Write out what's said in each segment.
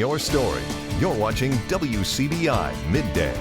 Your story. You're watching WCBI Midday.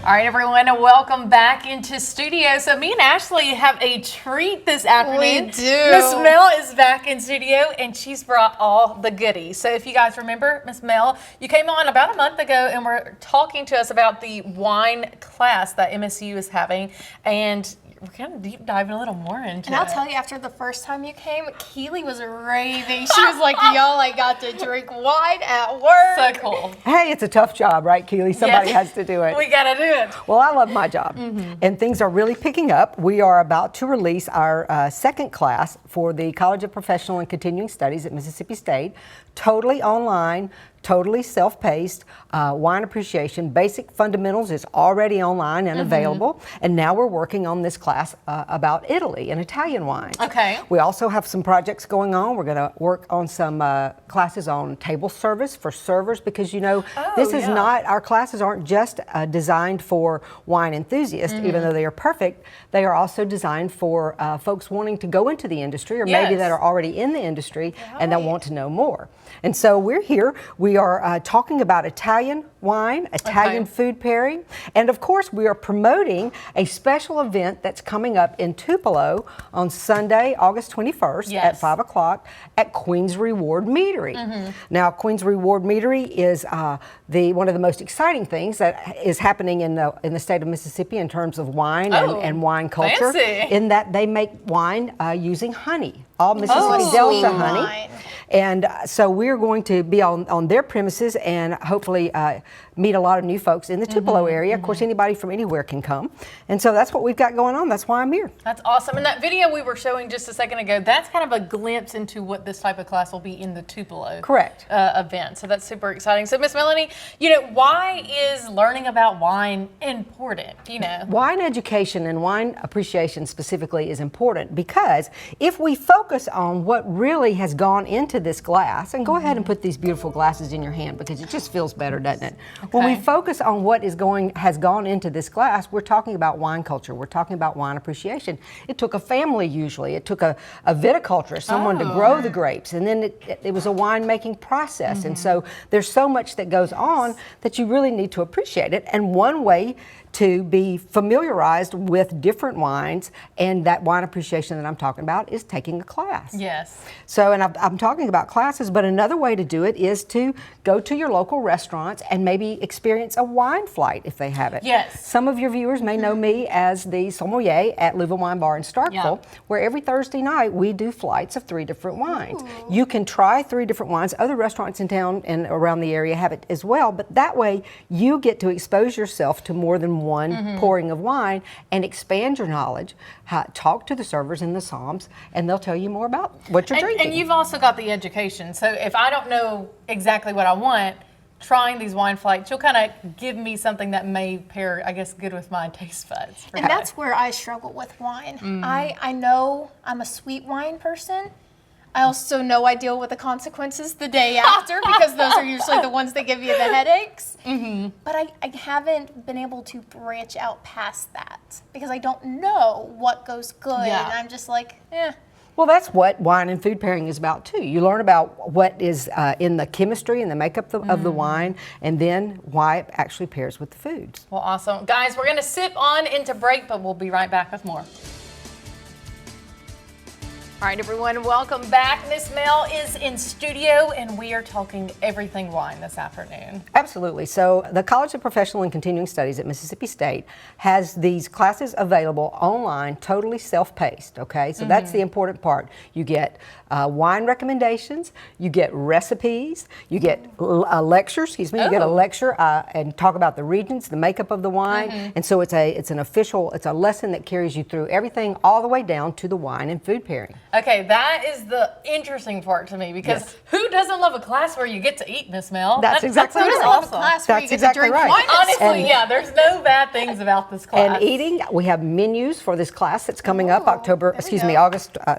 All right, everyone, welcome back into studio. So me and Ashleigh have a treat this afternoon. We do. Miss Mel is back in studio, and she's brought all the goodies. So if you guys remember, Miss Mel, you came on about a month ago and were talking to us about the wine class that MSU is having, and we're kind of deep diving a little more into it. And I'll tell you, after the first time you came, Kealy was raving. She was like, y'all, I got to drink wine at work. So cool. Hey, it's a tough job, right, Kealy? Somebody has to do it. We got to do it. Well, I love my job, and things are really picking up. We are about to release our second class for the College of Professional and Continuing Studies at Mississippi State, totally online, totally self-paced, wine appreciation. Basic fundamentals is already online and available, and now we're working on this class about Italy and Italian wines. Okay. We also have some projects going on. We're going to work on some classes on table service for servers, because you know, this is not, our classes aren't just designed for wine enthusiasts, even though they are perfect. They are also designed for folks wanting to go into the industry, or maybe that are already in the industry and that want to know more. And so we're here. We are talking about Italian wine, Italian food pairing, and of course we are promoting a special event that's coming up in Tupelo on Sunday, August 21st at 5 o'clock at Queen's Reward Meadery. Now, Queen's Reward Meadery is one of the most exciting things that is happening in the state of Mississippi in terms of wine and wine culture, in that they make wine using honey, all Mississippi Delta honey. And so we're going to be on their premises and hopefully meet a lot of new folks in the Tupelo area. Of course, anybody from anywhere can come. And so that's what we've got going on. That's why I'm here. That's awesome. And that video we were showing just a second ago, that's kind of a glimpse into what this type of class will be in the Tupelo event. So that's super exciting. So Miss Melanie, you know, why is learning about wine important? You know, wine education and wine appreciation specifically is important, because if we focus on what really has gone into this glass, and go ahead and put these beautiful glasses in your hand because it just feels better, doesn't it? When we focus on what has gone into this glass, we're talking about wine culture. We're talking about wine appreciation. It took a family usually. It took a viticulturist, someone to grow the grapes, and then it was a winemaking process. And so there's so much that goes on that you really need to appreciate it. And one way to be familiarized with different wines and that wine appreciation that I'm talking about is taking a class. Yes. So, and I'm talking about classes, but another way to do it is to go to your local restaurants and maybe experience a wine flight if they have it. Yes. Some of your viewers may know me as the sommelier at Louisville Wine Bar in Starkville, where every Thursday night we do flights of 3 different wines. You can try 3 different wines. Other restaurants in town and around the area have it as well, but that way you get to expose yourself to more than one pouring of wine and expand your knowledge. Talk to the servers in the somms, and they'll tell you more about what you're drinking. And you've also got the education. So if I don't know exactly what I want, trying these wine flights, you'll kind of give me something that may pair, I guess, good with my taste buds. And that's where I struggle with wine. I know I'm a sweet wine person. I also know I deal with the consequences the day after, because those are usually the ones that give you the headaches. But I haven't been able to branch out past that, because I don't know what goes good. And I'm just like, Well, that's what wine and food pairing is about too. You learn about what is in the chemistry and the makeup of the wine, and then why it actually pairs with the foods. Well, awesome. Guys, we're going to sip on into break, but we'll be right back with more. All right, everyone, welcome back. Miss Mel is in studio, and we are talking everything wine this afternoon. Absolutely. So the College of Professional and Continuing Studies at Mississippi State has these classes available online, totally self-paced, okay? So that's the important part. You get wine recommendations, you get recipes, you get a lecture, you get a lecture and talk about the regions, the makeup of the wine, and so it's a lesson that carries you through everything all the way down to the wine and food pairing. Okay, that is the interesting part to me, because who doesn't love a class where you get to eat, Miss Mel? That's exactly right. Who doesn't love a class where you get to drink wine? Honestly, there's no bad things about this class. And eating, we have menus for this class that's coming up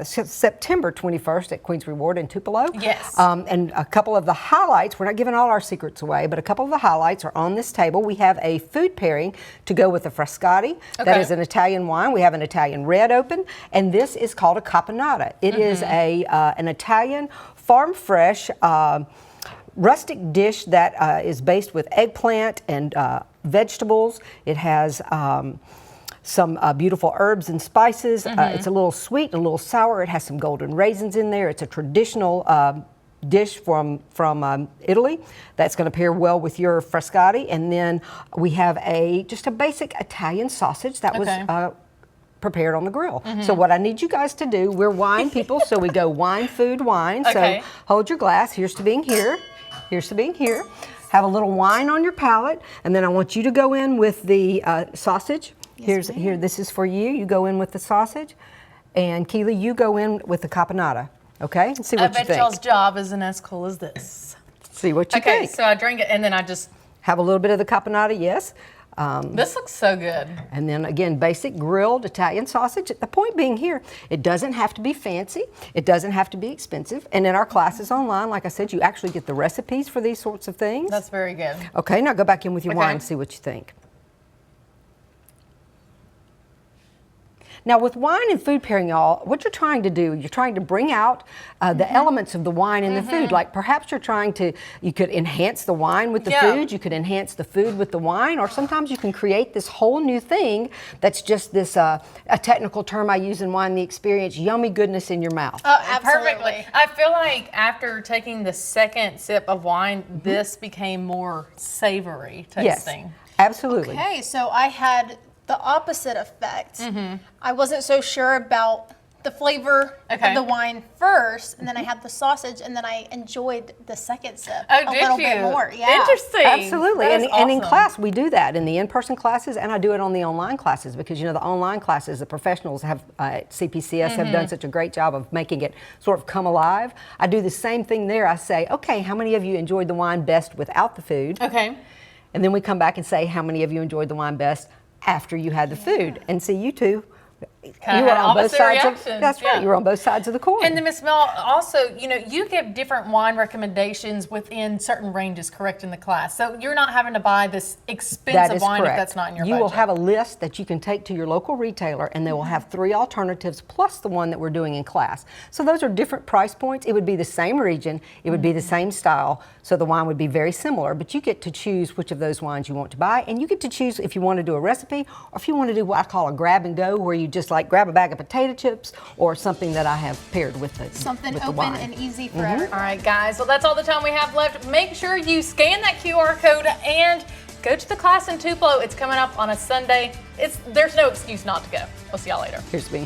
September 21st at Queen's Reward in Tupelo. Yes. And a couple of the highlights, we're not giving all our secrets away, but a couple of the highlights are on this table. We have a food pairing to go with a Frascati. That is an Italian wine. We have an Italian red open, and this is called a Caponata. caponata. It is an Italian farm fresh rustic dish that is based with eggplant and vegetables. It has some beautiful herbs and spices. It's a little sweet and a little sour. It has some golden raisins in there. It's a traditional dish from Italy that's going to pair well with your frescotti. And then we have just a basic Italian sausage that was prepared on the grill. So what I need you guys to do, we're wine people, so we go wine, food, wine. Okay. So hold your glass. Here's to being here. Here's to being here. Have a little wine on your palate, and then I want you to go in with the sausage. Here, this is for you. You go in with the sausage, and Kealy, you go in with the caponata. Okay, and see what you think. I bet y'all's job isn't as cool as this. See what you think. Okay, so I drink it and then I just have a little bit of the caponata. Yes. This looks so good. And then again, basic grilled Italian sausage. The point being here, it doesn't have to be fancy. It doesn't have to be expensive. And in our classes online, like I said, you actually get the recipes for these sorts of things. That's very good. Okay, now go back in with your wine and see what you think. Now with wine and food pairing, y'all, what you're trying to do, you're trying to bring out the elements of the wine in the food. Like perhaps you could enhance the wine with the food, you could enhance the food with the wine, or sometimes you can create this whole new thing that's just this, a technical term I use in wine, the experience, yummy goodness in your mouth. Oh, absolutely. Perfectly. I feel like after taking the second sip of wine, this became more savory tasting. Yes, absolutely. Okay, so I had the opposite effect. I wasn't so sure about the flavor of the wine first, and then I had the sausage, and then I enjoyed the second sip a little bit more. Yeah. Interesting. Absolutely. And in awesome. class, we do that in the in-person classes, and I do it on the online classes because, you know, the online classes, the professionals have, CPCS have done such a great job of making it sort of come alive. I do the same thing there. I say, okay, how many of you enjoyed the wine best without the food? Okay. And then we come back and say, how many of you enjoyed the wine best after you had the food? And see, you two, you were on both sides of, that's right, you were on both sides of the coin. And then Miss Mel, also, you know, you give different wine recommendations within certain ranges, correct, in the class. So you're not having to buy this expensive wine correct. if that's not in your You budget. will have a list that you can take to your local retailer, and they will have 3 alternatives plus the one that we're doing in class. So those are different price points. It would be the same region, it would be the same style, so the wine would be very similar, but you get to choose which of those wines you want to buy, and you get to choose if you want to do a recipe, or if you want to do what I call a grab and go, where you just like grab a bag of potato chips or something that I have paired with the Something with the open wine. and easy for everyone. All right, guys, well, that's all the time we have left. Make sure you scan that QR code and go to the class in Tupelo. It's coming up on a Sunday. There's no excuse not to go. We'll see y'all later. Here's being